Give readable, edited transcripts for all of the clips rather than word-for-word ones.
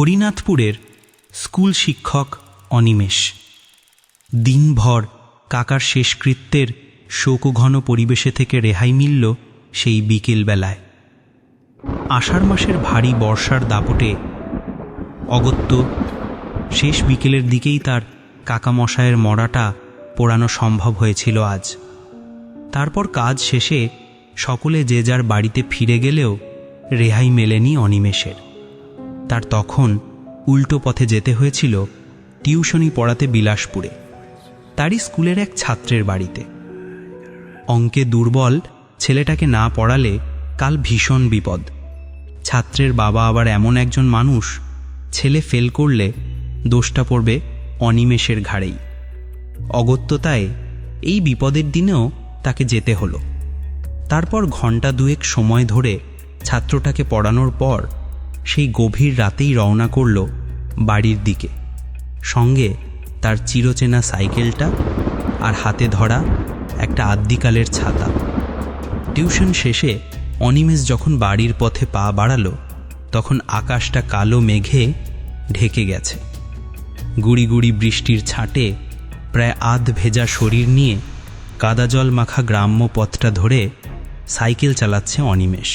হরিনাথপুরের school শিক্ষক অনিমেষ দিনভর কাকার শেষকৃত্যের শোকঘন পরিবেশে থেকে রেহাই মিলল সেই বিকেলবেলায়। আষাঢ় মাসের ভারী বর্ষার দাপটে অগত্য শেষ বিকেলের দিকেই তার কাকামশায়ের মড়াটা পোড়ানো সম্ভব হয়েছিল আজ। তারপর কাজ শেষে সকলে যে যার বাড়িতে ফিরে গেলেও রেহাই মেলেনি অনিমেষের। তার তখন উল্টো পথে যেতে হয়েছিল টিউশনি পড়াতে বিলাসপুরে, তারই স্কুলের এক ছাত্রের বাড়িতে। অঙ্কে দুর্বল ছেলেটাকে না পড়ালে কাল ভীষণ বিপদ। ছাত্রের বাবা আবার এমন একজন মানুষ, ছেলে ফেল করলে দোষটা পড়বে অনিমেষের ঘাড়েই। অগত্যতায় এই বিপদের দিনেও তাকে যেতে হলো। তারপর ঘণ্টা দুয়েক সময় ধরে ছাত্রটাকে পড়ানোর পর সেই গভীর রাতেই রওনা করল বাড়ির দিকে, সঙ্গে তার চিরচেনা সাইকেলটা আর হাতে ধরা একটা আদ্যিকালের ছাতা। টিউশন শেষে অনিমেষ যখন বাড়ির পথে পা বাড়ালো তখন আকাশটা কালো মেঘে ঢেকে গেছে। গুড়ি গুড়ি বৃষ্টির ছাঁটে প্রায় আধ ভেজা শরীর নিয়ে কাদা জল মাখা গ্রাম্য পথটা ধরে সাইকেল চালাচ্ছে অনিমেষ।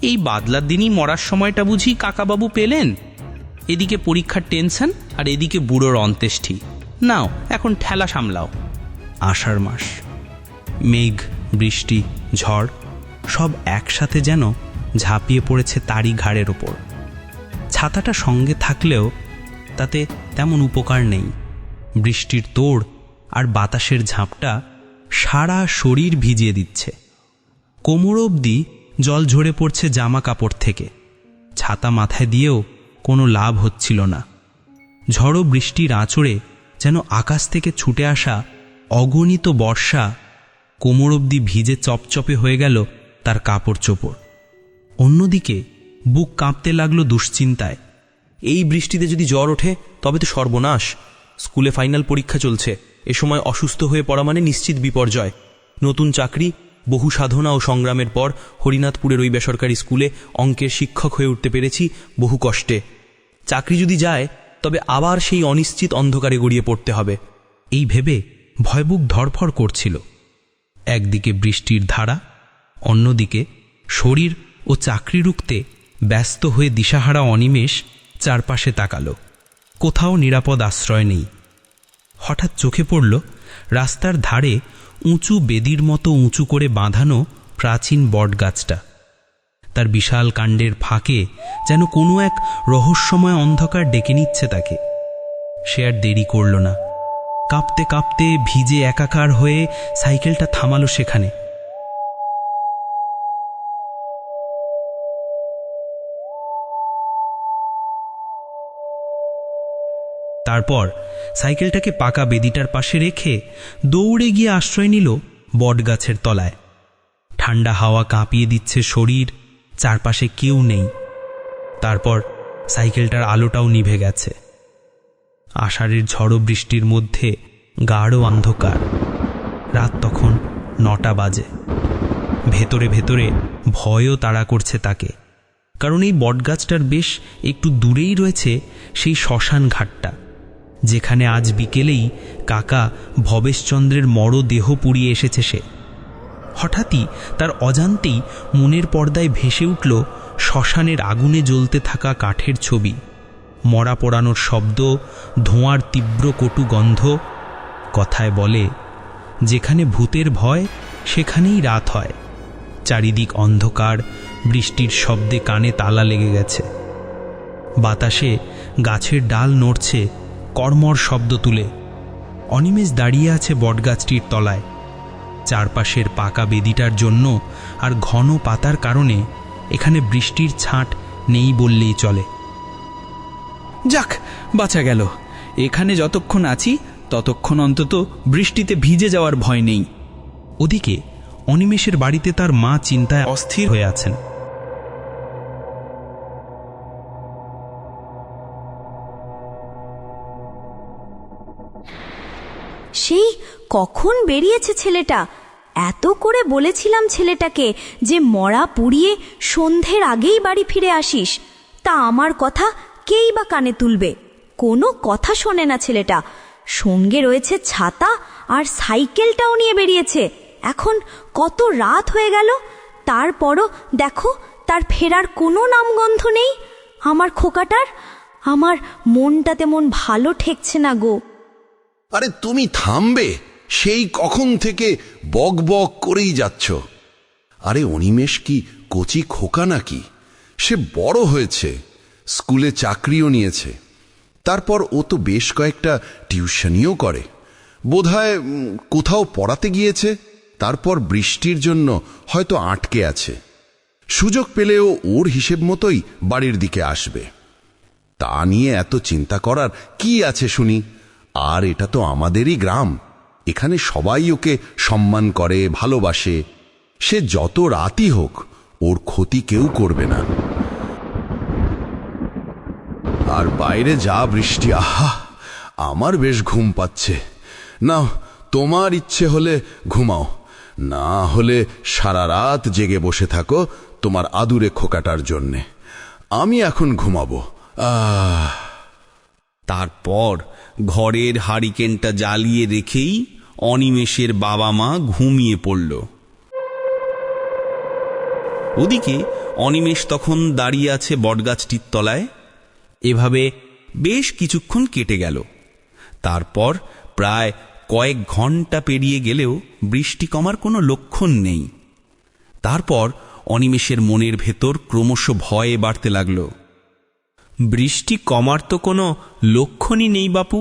এই বাদলার দিনই মরার সময়টা বুঝি কাকাবাবু পেলেন? এদিকে পরীক্ষার টেনশন আর এদিকে বুড়োর অন্ত্যেষ্টি। নাও এখন ঠেলা সামলাও। আষাঢ় মাস, মেঘ, বৃষ্টি, ঝড় সব একসাথে যেন ঝাঁপিয়ে পড়েছে তারই ঘাড়ের ওপর। ছাতাটা সঙ্গে থাকলেও তাতে তেমন উপকার নেই। বৃষ্টির তোড় আর বাতাসের ঝাপটা সারা শরীর ভিজিয়ে দিচ্ছে। কোমর অবধি জল ঝরে পড়ছে জামা কাপড় থেকে। ছাতা মাথায় দিয়েও কোনো লাভ হচ্ছিল না। ঝড়ো বৃষ্টির আঁচড়ে যেন আকাশ থেকে ছুটে আসা অগণিত বর্ষা কোমর অবধি ভিজে চপচপে হয়ে গেল তার কাপড় চোপড়। অন্যদিকে বুক কাঁপতে লাগলো দুশ্চিন্তায়। এই বৃষ্টিতে যদি জ্বর ওঠে তবে তো সর্বনাশ। স্কুলে ফাইনাল পরীক্ষা চলছে, এ সময় অসুস্থ হয়ে পড়া মানে নিশ্চিত বিপর্যয়। নতুন চাকরি, বহু সাধনা ও সংগ্রামের পর হরিনাথপুরের ওই বেসরকারি স্কুলে অঙ্কের শিক্ষক হয়ে উঠতে পেরেছি বহু কষ্টে। চাকরি যদি যায় তবে আবার সেই অনিশ্চিত অন্ধকারে গড়িয়ে পড়তে হবে। এই ভেবে ভয়বুক ধড়ফড় করছিল। একদিকে বৃষ্টির ধারা, অন্যদিকে শরীর ও চাকরি রুখতে ব্যস্ত হয়ে দিশাহারা অনিমেষ চারপাশে তাকালো। কোথাও নিরাপদ আশ্রয় নেই। হঠাৎ চোখে পড়ল রাস্তার ধারে উঁচু বেদির মতো উঁচু করে বাঁধানো প্রাচীন বটগাছটা। তার বিশাল কাণ্ডের ফাঁকে যেন কোনো এক রহস্যময় অন্ধকার ডেকে নিচ্ছে তাকে। সে আর দেরি করল না। কাঁপতে কাঁপতে ভিজে একাকার হয়ে সাইকেলটা থামালো সেখানে। তারপর সাইকেলটাকে পাকা বেদিটার পাশে রেখে দৌড়ে গিয়ে আশ্রয় নিল বটগাছের তলায়। ঠান্ডা হাওয়া কাঁপিয়ে দিচ্ছে শরীর, চারপাশে কেউ নেই। তারপর সাইকেলটার আলোটাও নিভে গেছে। আষাঢ়ের ঝড়ো বৃষ্টির মধ্যে গাঢ় অন্ধকার। রাত তখন 9টা বাজে। ভেতরে ভেতরে ভয়ও তাড়া করছে তাকে, কারণ এই বটগাছটার বেশ একটু দূরেই রয়েছে সেই শ্মশান ঘাটটা, যেখানে আজ বিকেলেই কাকা ভবেশচন্দ্রের মরদেহ পুড়িয়ে এসেছে সে। হঠাৎই তার অজান্তেই মনের পর্দায় ভেসে উঠল শ্মশানের আগুনে জ্বলতে থাকা কাঠের ছবি, মরা পোড়ানোর শব্দ, ধোঁয়ার তীব্র কটু গন্ধ। কথায় বলে, যেখানে ভূতের ভয় সেখানেই রাত হয়। চারিদিক অন্ধকার, বৃষ্টির শব্দে কানে তালা লেগে গেছে। বাতাসে গাছের ডাল নড়ছে কর্মর শব্দ তুলে। অনিমেষ দাঁড়িয়ে আছে বটগাছটির তলায়। চারপাশের পাকা বেদিটার জন্য আর ঘন পাতার কারণে এখানে বৃষ্টির ছাঁট নেই বললেই চলে। যাক, বাঁচা গেল। এখানে যতক্ষণ আছি ততক্ষণ অন্তত বৃষ্টিতে ভিজে যাওয়ার ভয় নেই। ওদিকে অনিমেষের বাড়িতে তার মা চিন্তায় অস্থির হয়ে আছেন। সেই কখন বেরিয়েছে ছেলেটা? এত করে বলেছিলাম ছেলেটাকে যে মরা পুড়িয়ে সন্ধ্যের আগেই বাড়ি ফিরে আসিস, তা আমার কথা কেই বা কানে তুলবে? কোনো কথা শোনে না ছেলেটা। সঙ্গে রয়েছে ছাতা, আর সাইকেলটাও নিয়ে বেরিয়েছে। এখন কত রাত হয়ে গেল, তারপরও দেখো তার ফেরার কোনো নামগন্ধ নেই। আমার খোকাটার, আমার মনটা তেমন ভালো ঠেকছে না গো। আরে তুমি থামবে? সেই কখন থেকে বক বক করেই যাচ্ছ। আরে অনিমেষ কি কচি খোকা নাকি? সে বড় হয়েছে, স্কুলে চাকরিও নিয়েছে। তারপর ও তো বেশ কয়েকটা টিউশনিও করে। বোধহয় কোথাও পড়াতে গিয়েছে, তারপর বৃষ্টির জন্য হয়তো আটকে আছে। সুযোগ পেলেও ওর হিসেব মতোই বাড়ির দিকে আসবে। তা নিয়ে এত চিন্তা করার কি আছে শুনি? আর এটা তো আমাদেরই গ্রাম, এখানে সবাই ওকে সম্মান করে, ভালোবাসে। সে যত রাতই হোক, ওর ক্ষতি কেউ করবে না। আর বাইরে যা বৃষ্টি, আহা, আমার বেশ ঘুম পাচ্ছে। নাও, তোমার ইচ্ছে হলে ঘুমাও, না হলে সারা রাত জেগে বসে থাকো তোমার আদুরে খোকাটার জন্যে। আমি এখন ঘুমাবো। তারপর ঘরের হারিকেনটা জ্বালিয়ে রেখেই অনিমেষের বাবা মা ঘুমিয়ে পড়ল। ওদিকে অনিমেষ তখন দাঁড়িয়ে আছে বটগাছটির তলায়। এভাবে বেশ কিছুক্ষণ কেটে গেল। তারপর প্রায় কয়েক ঘন্টা পেরিয়ে গেলেও বৃষ্টি কমার কোনো লক্ষণ নেই। তারপর অনিমেষের মনের ভেতর ক্রমশ ভয়ে বাড়তে লাগল। বৃষ্টি কমার তো কোনো লক্ষণই নেই বাপু।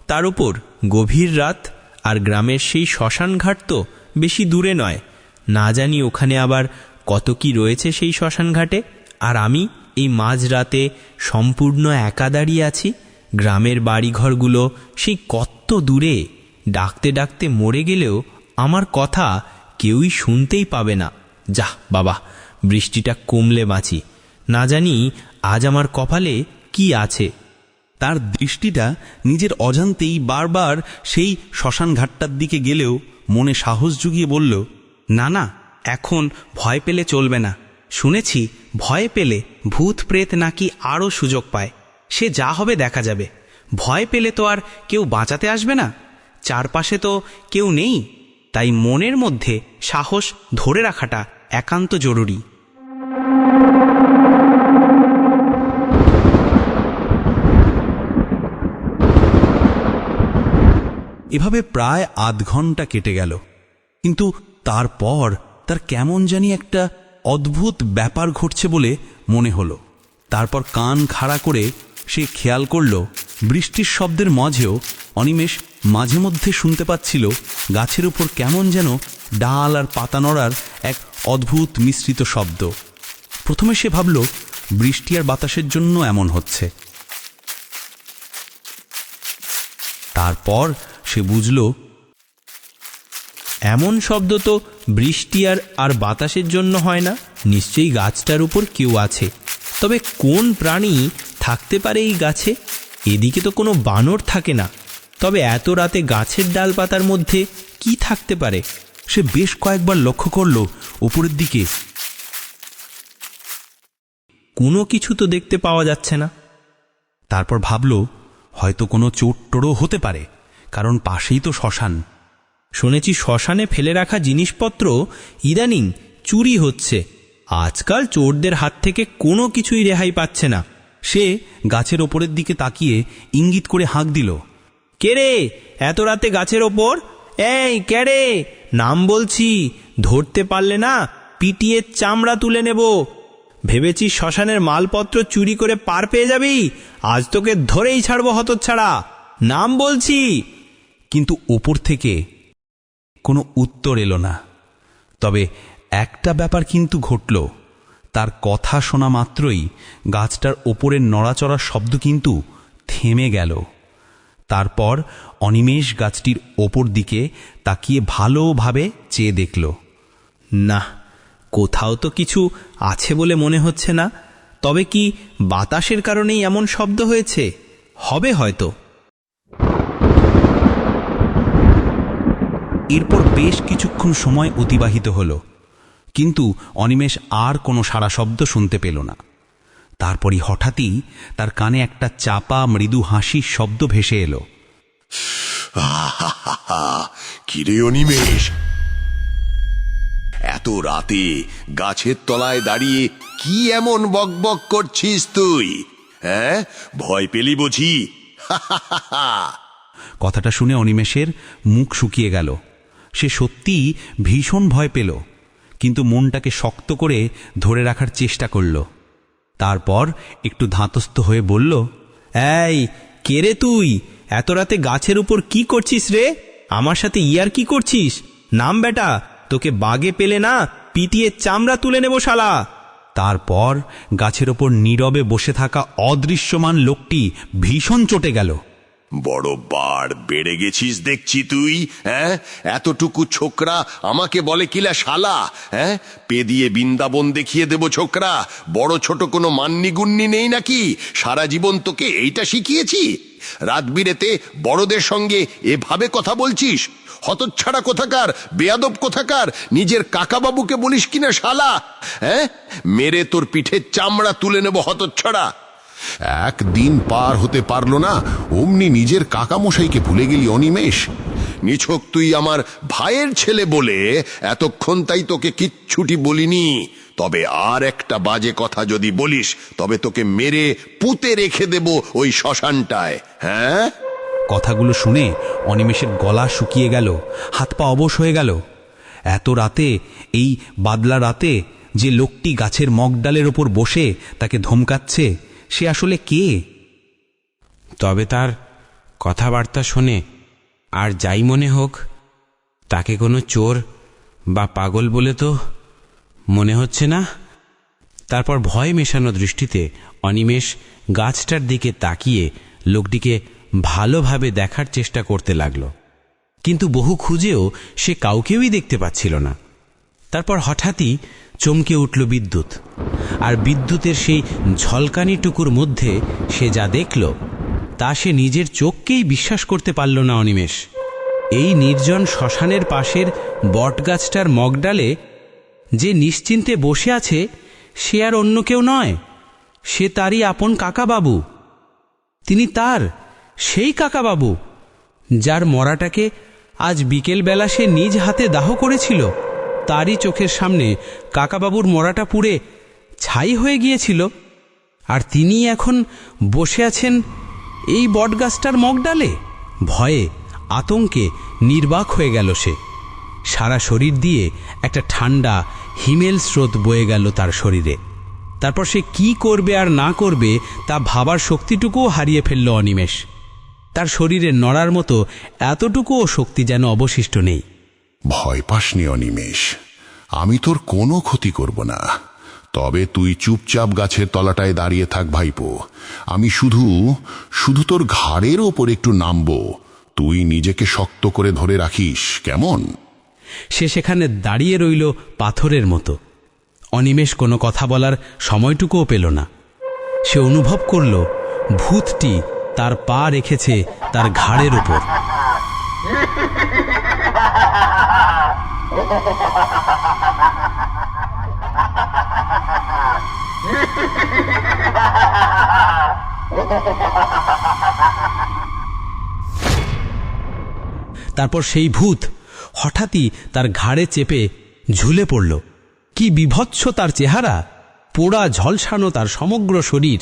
তার উপর গভীর রাত, আর গ্রামের সেই শ্মশানঘাট তো বেশি দূরে নয়। না জানি ওখানে আবার কত কি রয়েছে সেই শ্মশানঘাটে। আর আমি এই মাঝরাতে সম্পূর্ণ একা দাঁড়িয়ে আছি। গ্রামের বাড়িঘরগুলো সেই কত দূরে। ডাকতে ডাকতে মরে গেলেও আমার কথা কেউই শুনতেই পাবে না। যাহ বাবা, বৃষ্টিটা কমলে বাঁচি। না জানি আজ আমার কপালে কি আছে। তার দৃষ্টিটা নিজের অজান্তেই বারবার সেই শ্মশান ঘাটটার দিকে গেলেও মনে সাহস জুগিয়ে বলল, না না, এখন ভয় পেলে চলবে না। শুনেছি ভয় পেলে ভূত প্রেত নাকি আরও সুযোগ পায়। সে যা হবে দেখা যাবে। ভয় পেলে তো আর কেউ বাঁচাতে আসবে না। চারপাশে তো কেউ নেই। তাই মনের মধ্যে সাহস ধরে রাখাটা একান্ত জরুরি। এভাবে প্রায় আধ ঘন্টা কেটে গেল। কিন্তু তারপর তার কেমন জানি একটা অদ্ভুত ব্যাপার ঘটছে বলে মনে হলো। তারপর কান খাড়া করে সে খেয়াল করল, বৃষ্টির শব্দের মাঝেও অনিমেষ মাঝে মধ্যে শুনতে পাচ্ছিল গাছের উপর কেমন যেন ডাল আর পাতা নড়ার এক অদ্ভুত মিশ্রিত শব্দ। প্রথমে সে ভাবল বৃষ্টি আর বাতাসের জন্য এমন হচ্ছে। তারপর সে বুঝল এমন শব্দ তো বৃষ্টি আর বাতাসের জন্য হয় না। নিশ্চয়ই গাছটার উপর কেউ আছে। তবে কোন প্রাণী থাকতে পারে এই গাছে? এদিকে তো কোনো বানর থাকে না। তবে এত রাতে গাছের ডালপাতার মধ্যে কি থাকতে পারে? সে বেশ কয়েকবার লক্ষ্য করল উপরের দিকে। কোনো কিছু তো দেখতে পাওয়া যাচ্ছে না। তারপর ভাবল হয়তো কোনো চোর টোরও হতে পারে, কারণ পাশেই তো শ্মশান। শুনেছি শ্মশানে ফেলে রাখা জিনিসপত্র ইদানিং চুরি হচ্ছে। আজকাল চোরদের হাত থেকে কোনো কিছুই রেহাই পাচ্ছে না। সে গাছের ওপরের দিকে তাকিয়ে ইঙ্গিত করে হাঁক দিল, কে রে এত রাতে গাছের ওপর? এই কে রে? নাম বলছি, ধরতে পারলে না পিটিয়ে চামড়া তুলে নেব। ভেবেছিস শ্মশানের মালপত্র চুরি করে পার পেয়ে যাবি? আজ তোকে ধরেই ছাড়বো হতচ্ছাড়া। নাম বলছি। কিন্তু ওপর থেকে কোনো উত্তর এলো না। তবে একটা ব্যাপার কিন্তু ঘটল। তার কথা শোনা মাত্রই গাছটার ওপরের নড়াচড়ার শব্দ কিন্তু থেমে গেল। তারপর অনিমেষ গাছটির ওপর দিকে তাকিয়ে ভালোভাবে চেয়ে দেখল। না, কোথাও তো কিছু আছে বলে মনে হচ্ছে না। তবে কি বাতাসের কারণেই এমন শব্দ হয়েছে? হবে হয়তো। এরপর বেশ কিছুক্ষণ সময় অতিবাহিত হল, কিন্তু অনিমেষ আর কোনো সাড়া শব্দ শুনতে পেল না। তারপরই হঠাৎই তার কানে একটা চাপা মৃদু হাসির শব্দ ভেসে এলো। কিরে অনিমেষ, এত রাতে গাছের তলায় দাঁড়িয়ে কি এমন বকবক করছিস তুই? হ্যাঁ, ভয় পেলি বুঝি? কথাটা শুনে অনিমেষের মুখ শুকিয়ে গেল। সে সত্যিই ভীষণ ভয় পেল, কিন্তু মনটাকে শক্ত করে ধরে রাখার চেষ্টা করল। তারপর একটু ধাতস্থ হয়ে বলল, এই কে রে তুই? এত রাতে গাছের উপর কি করছিস রে? আমার সাথে ইয়ার কি করছিস? নাম বেটা, তোকে বাগে পেলে না পিটিয়ে চামড়া তুলে নেব শালা। তারপর গাছের ওপর নীরবে বসে থাকা অদৃশ্যমান লোকটি ভীষণ চটে গেল। বড় বাড় বেড়ে গেছিস দেখছি তুই। হ্যাঁ, এতটুকু ছোকরা আমাকে বলে কিলা শালা? হ্যাঁ, পে দিয়ে বৃন্দাবন দেখিয়ে দেব ছোকরা। বড় ছোট কোনো মান্নি গুন্নি নেই নাকি? সারা জীবন তোকে এইটা শিখিয়েছি? রাত বিরেতে বড়দের সঙ্গে এভাবে কথা বলছিস? হতচ্ছাড়া কোথাকার, বেয়াদব কোথাকার, নিজের কাকাবাবুকে বলিস কিনা শালা? হ্যাঁ, মেরে তোর পিঠের চামড়া তুলে নেব হতচ্ছাড়া। একদিন পার হতে পারলো না, অমনি নিজের কাকামশাইকে ভুলে গেলি অনিমেষ। নিছক তুই আমার ভাইয়ের ছেলে বলে এতক্ষণ তাই তোকে কিচ্ছুটি বলিনি। তবে আর একটা বাজে কথা যদি বলিস, তবে তোকে মেরে পুঁতে রেখে দেব ওই শ্মশানটায়। হ্যাঁ, কথাগুলো শুনে অনিমেষের গলা শুকিয়ে গেল, হাত পা অবশ হয়ে গেল। এত রাতে, এই বাদলা রাতে, যে লোকটি গাছের মগডালের ওপর বসে তাকে ধমকাচ্ছে, সে আসলে কে? তবে তার কথাবার্তা শুনে আর যাই মনে হোক, তাকে কোনো চোর বা পাগল বলে তো মনে হচ্ছে না। তারপর ভয় মেশানো দৃষ্টিতে অনিমেষ গাছটার দিকে তাকিয়ে লোকটিকে ভালোভাবে দেখার চেষ্টা করতে লাগল, কিন্তু বহু খুঁজেও সে কাউকেই দেখতে পাচ্ছিল না। তারপর হঠাৎই চমকে উঠল বিদ্যুৎ, আর বিদ্যুতের সেই ঝলকানিটুকুর মধ্যে সে যা দেখল তা সে নিজের চোখকেই বিশ্বাস করতে পারল না অনিমেষ। এই নির্জন শ্মশানের পাশের বটগাছটার মগডালে যে নিশ্চিন্তে বসে আছে, সে আর অন্য কেউ নয়, সে তারই আপন কাকাবাবু। তিনি তার সেই কাকাবাবু যার মরাটাকে আজ বিকেলবেলা সে নিজ হাতে দাহ করেছিল। তারই চোখের সামনে কাকাবাবুর মরাটা পুড়ে ছাই হয়ে গিয়েছিল, আর তিনি এখন বসে আছেন এই বটগাছটার মগডালে। ভয়ে আতঙ্কে নির্বাক হয়ে গেল সে। সারা শরীর দিয়ে একটা ঠান্ডা হিমেল স্রোত বয়ে গেল তার শরীরে। তারপর সে কি করবে আর না করবে তা ভাবার শক্তিটুকুও হারিয়ে ফেলল অনিমেষ। তার শরীরে নড়ার মতো এতটুকুও শক্তি যেন অবশিষ্ট নেই। ভয় পাসনি অনিমেষ, আমি তোর কোনো ক্ষতি করব না। তবে তুই চুপচাপ গাছের তলাটায় দাঁড়িয়ে থাক ভাইপো। আমি শুধু তোর ঘাড়ের ওপর একটু নামবো, তুই নিজেকে শক্ত করে ধরে রাখিস, কেমন? সে সেখানে দাঁড়িয়ে রইল পাথরের মতো। অনিমেষ কোনো কথা বলার সময়টুকুও পেল না। সে অনুভব করল ভূতটি তার পা রেখেছে তার ঘাড়ের উপর। তারপর সেই ভূত হঠাৎই তার ঘাড়ে চেপে ঝুলে পড়ল। কি বিভৎস তার চেহারা! পোড়া ঝলসানো তার সমগ্র শরীর।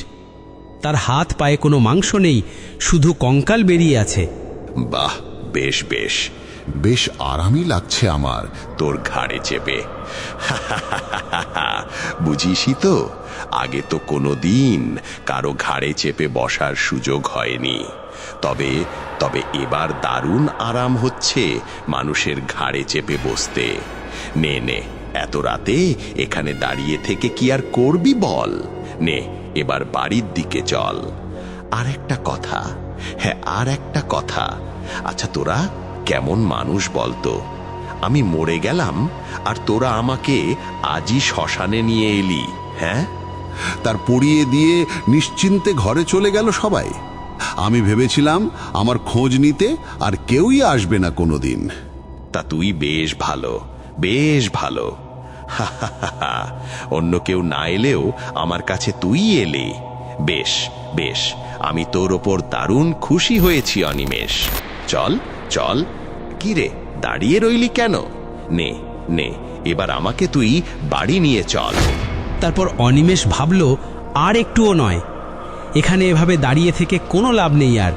তার হাত পায়ে কোনো মাংস নেই, শুধু কঙ্কাল বেরিয়ে আছে। বাহ, বেশ বেশ বেশ আরামই লাগছে আমার তোর ঘাড়ে চেপে। বুঝিসই তো, আগে তো কোনোদিন কারো ঘাড়ে চেপে বসার সুযোগ হয়নি। তবে তবে এবার দারুণ আরাম হচ্ছে মানুষের ঘাড়ে চেপে বসতে। নে নে, এত রাতে এখানে দাঁড়িয়ে থেকে কি আর করবি বল? নে, এবার বাড়ির দিকে চল। আর একটা কথা, হ্যাঁ আর একটা কথা, আচ্ছা তোরা কেমন মানুষ বলতো? আমি মরে গেলাম আর তোরা আমাকে আজই শ্মশানে নিয়ে এলি। হ্যাঁ, তার পড়িয়ে দিয়ে নিশ্চিন্তে ঘরে চলে গেল সবাই। আমি ভেবেছিলাম আমার খোঁজ নিতে আর কেউই আসবে না কোনোদিন। তা তুই বেশ ভালো, বেশ ভালো। অন্য কেউ না এলেও আমার কাছে তুই এলে। বেশ বেশ, আমি তোর ওপর দারুণ খুশি হয়েছি অনিমেষ। চল চল। কি রে, দাঁড়িয়ে রইলি কেন? নে নে, এবার আমাকে তুই বাড়ি নিয়ে চল। তারপর অনিমেষ ভাবল, আর একটুও নয়, এখানে এভাবে দাঁড়িয়ে থেকে কোনো লাভ নেই আর।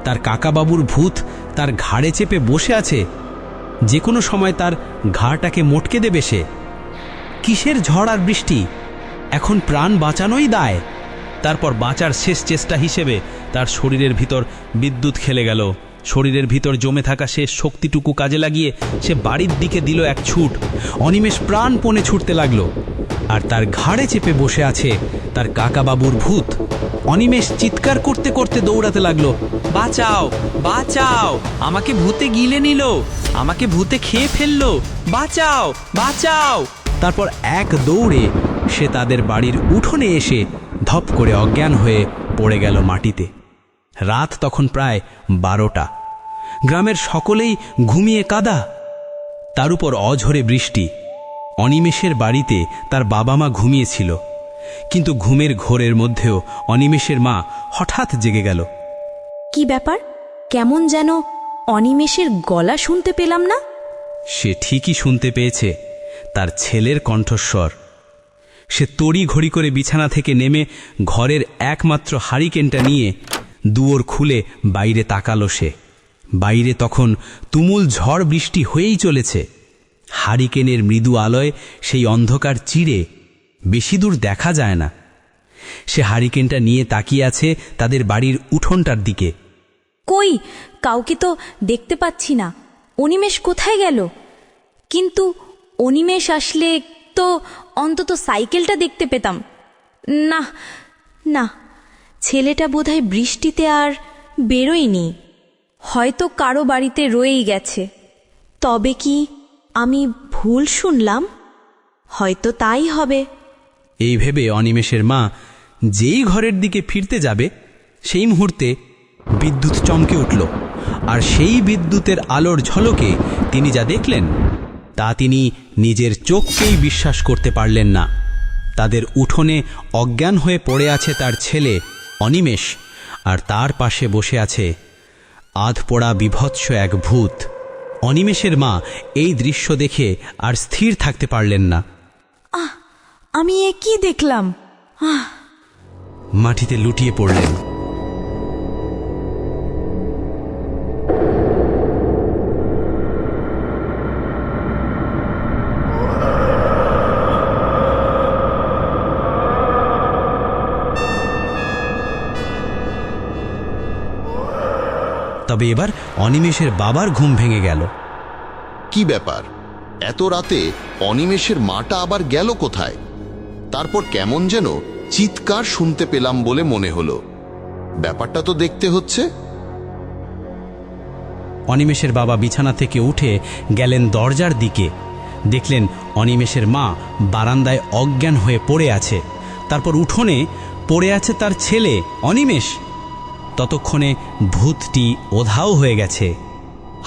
তার কাকাবাবুর ভূত তার ঘাড়ে চেপে বসে আছে, যে কোনো সময় তার ঘাড়টাকে মটকে দেবে সে। কিসের ঝড় আর বৃষ্টি, এখন প্রাণ বাঁচানোই দায়। তারপর বাঁচার শেষ চেষ্টা হিসেবে তার শরীরের ভিতর বিদ্যুৎ খেলে গেল। শরীরের ভিতর জমে থাকা শেষ শক্তিটুকু কাজে লাগিয়ে সে বাড়ির দিকে দিল এক ছুট। অনিমেষ প্রাণপণে ছুটতে লাগলো, আর তার ঘাড়ে চেপে বসে আছে তার কাকাবাবুর ভূত। অনিমেষ চিৎকার করতে করতে দৌড়াতে লাগলো, বাঁচাও বাঁচাও, আমাকে ভূতে গিলে নিল, আমাকে ভূতে খেয়ে ফেললো, বাঁচাও বাঁচাও। তারপর এক দৌড়ে সে তাদের বাড়ির উঠোনে এসে ধপ করে অজ্ঞান হয়ে পড়ে গেল মাটিতে। রাত তখন প্রায় 12টা। গ্রামের সকলেই ঘুমিয়ে কাদা, তার উপর অঝরে বৃষ্টি। অনিমেষের বাড়িতে তার বাবা মা ঘুমিয়েছিল, কিন্তু ঘুমের ঘোরের মধ্যেও অনিমেষের মা হঠাৎ জেগে গেল। কি ব্যাপার, কেমন যেন অনিমেষের গলা শুনতে পেলাম না? সে ঠিকই শুনতে পেয়েছে তার ছেলের কণ্ঠস্বর। সে তড়ি ঘড়ি করে বিছানা থেকে নেমে ঘরের একমাত্র হারিকেনটা নিয়ে দুয়ার খুলে বাইরে তাকালো সে। বাইরে তখন তুমুল ঝড় বৃষ্টি হয়েই চলেছে। হারিকেনের মৃদু আলোয় সেই অন্ধকার চিরে বেশি দূর দেখা যায় না। সে হারিকেনটা নিয়ে তাকিয়ে আছে তাদের বাড়ির উঠোনটার দিকে। কই, কাউকে তো দেখতে পাচ্ছি না। অনিমেষ কোথায় গেল? কিন্তু অনিমেষ আসলে তো অন্তত সাইকেলটা দেখতে পেতাম। না না, ছেলেটা বোধহয় বৃষ্টিতে আর বেরোয়নি, হয়তো কারো বাড়িতে রয়েই গেছে। তবে কি আমি ভুল শুনলাম? হয়তো তাই হবে। এই ভেবে অনিমেষের মা যেই ঘরের দিকে ফিরতে যাবে, সেই মুহূর্তে বিদ্যুৎ চমকে উঠল। আর সেই বিদ্যুতের আলোর ঝলকে তিনি যা দেখলেন তা তিনি নিজের চোখকেই বিশ্বাস করতে পারলেন না। তাদের উঠোনে অজ্ঞান হয়ে পড়ে আছে তার ছেলে অনিমেষ, আর তার পাশে বসে আছে আধপোড়া বিভৎস এক ভূত। অনিমেষের মা এই দৃশ্য দেখে আর স্থির থাকতে পারলেন না। আমি এ কি দেখলাম? মাটিতে লুটিয়ে পড়লেন। তবে এবার অনিমেষের বাবার ঘুম ভেঙে গেল। কি ব্যাপার, এত রাতে অনিমেষের মাটা আবার গেল কোথায়? তারপর কেমন যেন চিৎকার শুনতে পেলাম বলে মনে হলো। ব্যাপারটা তো দেখতে হচ্ছে। অনিমেষের বাবা বিছানা থেকে উঠে গেলেন দরজার দিকে। দেখলেন অনিমেষের মা বারান্দায় অজ্ঞান হয়ে পড়ে আছে। তারপর উঠোনে পড়ে আছে তার ছেলে অনিমেষ। ততক্ষণে ভূতটি ওধাও হয়ে গেছে।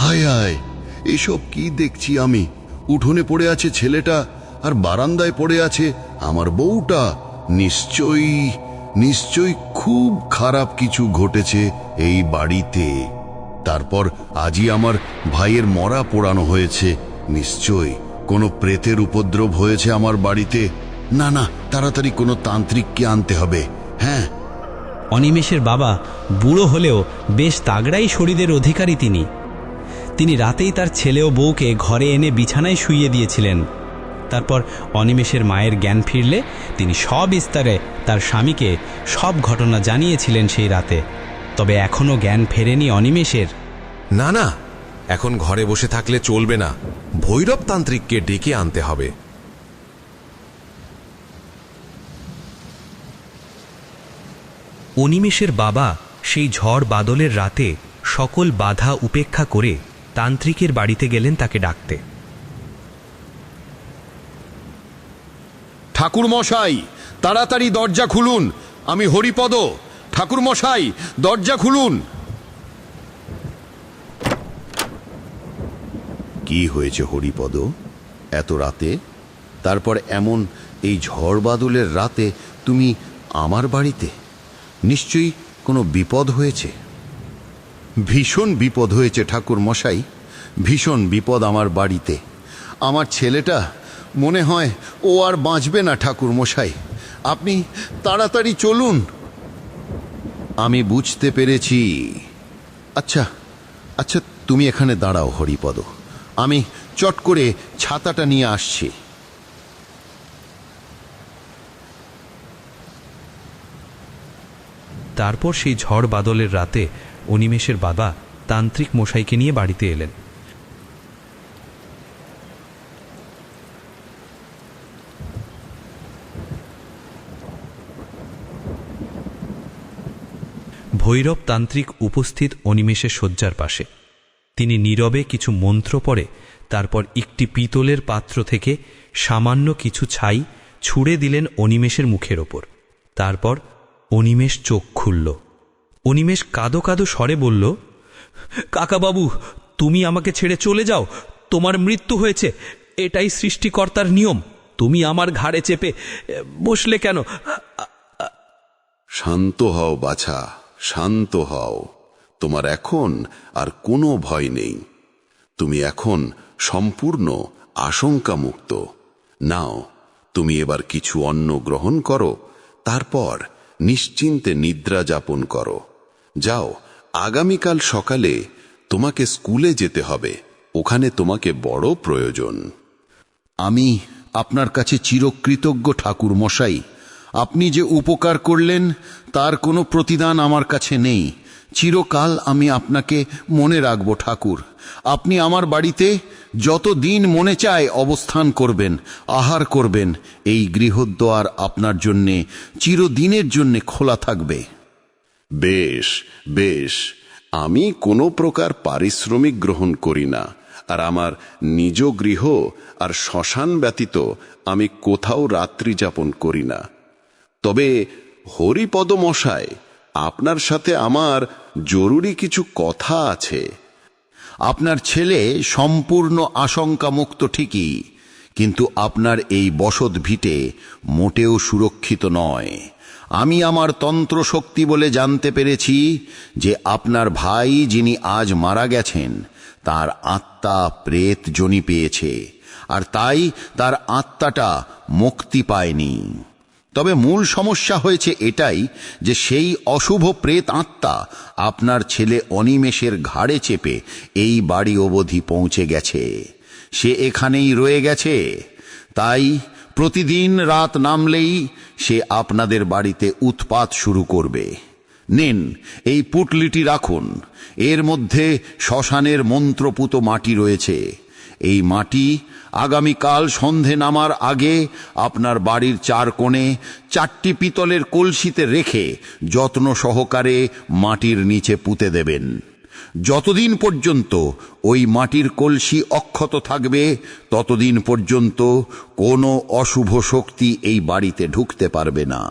হায় হায়, এসব কি দেখছি আমি? উঠোনে পড়ে আছে ছেলেটা, আর বারান্দায় পড়ে আছে আমার বউটা। নিশ্চয়ই খুব খারাপ কিছু ঘটেছে এই বাড়িতে। তারপর আজই আমার ভাইয়ের মরা পোড়ানো হয়েছে। নিশ্চয়ই কোনো প্রেতের উপদ্রব হয়েছে আমার বাড়িতে। না না, তাড়াতাড়ি কোনো তান্ত্রিককে আনতে হবে। হ্যাঁ। অনিমেষের বাবা বুড়ো হলেও বেশ তাগড়াই শরীরের অধিকারী তিনি রাতেই তার ছেলে ও বউকে ঘরে এনে বিছানায় শুইয়ে দিয়েছিলেন। তারপর অনিমেষের মায়ের জ্ঞান ফিরলে তিনি সবিস্তারে তার স্বামীকে সব ঘটনা জানিয়েছিলেন সেই রাতে। তবে এখনও জ্ঞান ফেরেনি অনিমেষের। না না, এখন ঘরে বসে থাকলে চলবে না, ভৈরব তান্ত্রিককে ডেকে আনতে হবে। অনিমেষের বাবা সেই ঝড় বাদলের রাতে সকল বাধা উপেক্ষা করে তান্ত্রিকের বাড়িতে গেলেন তাকে ডাকতে। ঠাকুর মশাই, তাড়াতাড়ি দরজা খুলুন, আমি হরিপদ। ঠাকুর মশাই, দরজা খুলুন। কি হয়েছে হরিপদ, এত রাতে? তারপর এমন এই ঝড় বাদলের রাতে তুমি আমার বাড়িতে? নিশ্চয়ই কোনো বিপদ হয়েছে। ভীষণ বিপদ হয়েছে ঠাকুর মশাই, ভীষণ বিপদ আমার বাড়িতে। আমার ছেলেটা মনে হয় ও আর বাঁচবে না ঠাকুর মশাই, আপনি তাড়াতাড়ি চলুন। আমি বুঝতে পেরেছি। আচ্ছা আচ্ছা, তুমি এখানে দাঁড়াও হরিপদ, আমি চট করে ছাতাটা নিয়ে আসছি। তারপর সেই ঝড় বাদলের রাতে অনিমেষের বাবা তান্ত্রিক মশাইকে নিয়ে বাড়িতে এলেন। ভৈরব তান্ত্রিক উপস্থিত অনিমেষের শয্যার পাশে। তিনি নীরবে কিছু মন্ত্র পড়ে তারপর একটি পিতলের পাত্র থেকে সামান্য কিছু ছাই ছুঁড়ে দিলেন অনিমেষের মুখের ওপর। তারপর অনিমেষ চোখ খুলল। অনিমেষ কাঁদো কাঁদো স্বরে বলল, কাকাবাবু, তুমি আমাকে ছেড়ে চলে যাও, তোমার মৃত্যু হয়েছে, এটাই সৃষ্টিকর্তার নিয়ম। তুমি আমার ঘাড়ে চেপে বসলে কেন? শান্ত হও বাছা, শান্ত হও। তোমার এখন আর কোনো ভয় নেই। তুমি এখন সম্পূর্ণ আশঙ্কামুক্ত। নাও, তুমি এবার কিছু অন্ন গ্রহণ করো, তারপর নিশ্চিন্তে নিদ্রা যাপন করো। যাও, আগামীকাল সকালে তোমাকে স্কুলে যেতে হবে, ওখানে তোমাকে বড় প্রয়োজন। আমি আপনার কাছে চিরকৃতজ্ঞ ঠাকুর মশাই। আপনি যে উপকার করলেন তার কোনো প্রতিদান আমার কাছে নেই। চিরকাল আমি আপনাকে মনে রাখব ঠাকুর। আপনি আমার বাড়িতে যত দিন মনে চায় অবস্থান করবেন, আহার করবেন। এই গৃহদ্বার আপনার জন্যে চিরদিনের জন্যে খোলা থাকবে। বেশ বেশ, আমি কোনো প্রকার পারিশ্রমিক গ্রহণ করি না, আর আমার নিজ গৃহ আর শ্মশান ব্যতীত আমি কোথাও রাত্রি যাপন করি না। তবে হরিপদ মশাই, আপনার সাথে আমার জরুরি কিছু কথা আছে। আপনার ছেলে সম্পূর্ণ আশঙ্কামুক্ত ঠিকই, কিন্তু আপনার এই বসত ভিটে মোটেও সুরক্ষিত নয়। আমি আমার তন্ত্রশক্তি বলে জানতে পেরেছি যে আপনার ভাই যিনি আজ মারা গেছেন তার আত্মা প্রেত যোনি পেয়েছে, আর তাই তার আত্মাটা মুক্তি পায়নি। তবে মূল সমস্যা হয়েছে এটাই যে সেই অশুভ প্রেত আত্মা আপনার ছেলে অনিমেষের ঘাড়ে চেপে এই বাড়ি অবধি পৌঁছে গেছে। সে এখানেই রয়ে গেছে। তাই প্রতিদিন রাত নামলেই সে আপনাদের বাড়িতে উৎপাত শুরু করবে। নিন, এই পুটলিটি রাখুন। এর মধ্যে শ্মশানের মন্ত্রপুত মাটি রয়েছে। এই মাটি আগামীকাল সন্ধে নামার আগে আপনার বাড়ির 4 কোণে 4টি পিতলের কলসিতে রেখে যত্ন সহকারে মাটির নিচে পুঁতে দেবেন। যতদিন পর্যন্ত ওই মাটির কলসি অক্ষত থাকবে ততদিন পর্যন্ত কোনো অশুভ শক্তি এই বাড়িতে ঢুকতে পারবে না।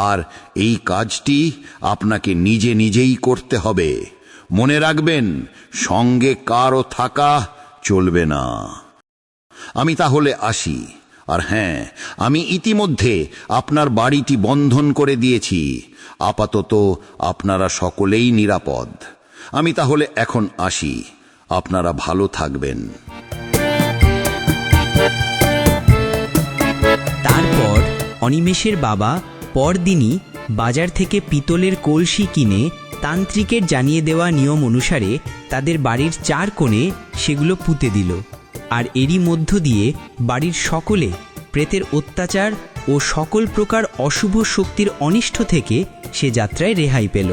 আর এই কাজটি আপনাকে নিজে নিজেই করতে হবে। মনে রাখবেন, সঙ্গে কারও থাকা চলবে না। আমি তাহলে আসি। আর হ্যাঁ, আমি ইতিমধ্যে আপনার বাড়িটি বন্ধন করে দিয়েছি। আপাতত আপনারা সকলেই নিরাপদ। আমি তাহলে এখন আসি। আপনারা ভালো থাকবেন। তারপর অনিমেষের বাবা পরদিনই বাজার থেকে পিতলের কলসি কিনে তান্ত্রিকের জানিয়ে দেওয়া নিয়ম অনুসারে তাদের বাড়ির 4 কোণে সেগুলো পুঁতে দিল। আর এরই মধ্য দিয়ে বাড়ির সকলে প্রেতের অত্যাচার ও সকল প্রকার অশুভ শক্তির অনিষ্ট থেকে সে যাত্রায় রেহাই পেল।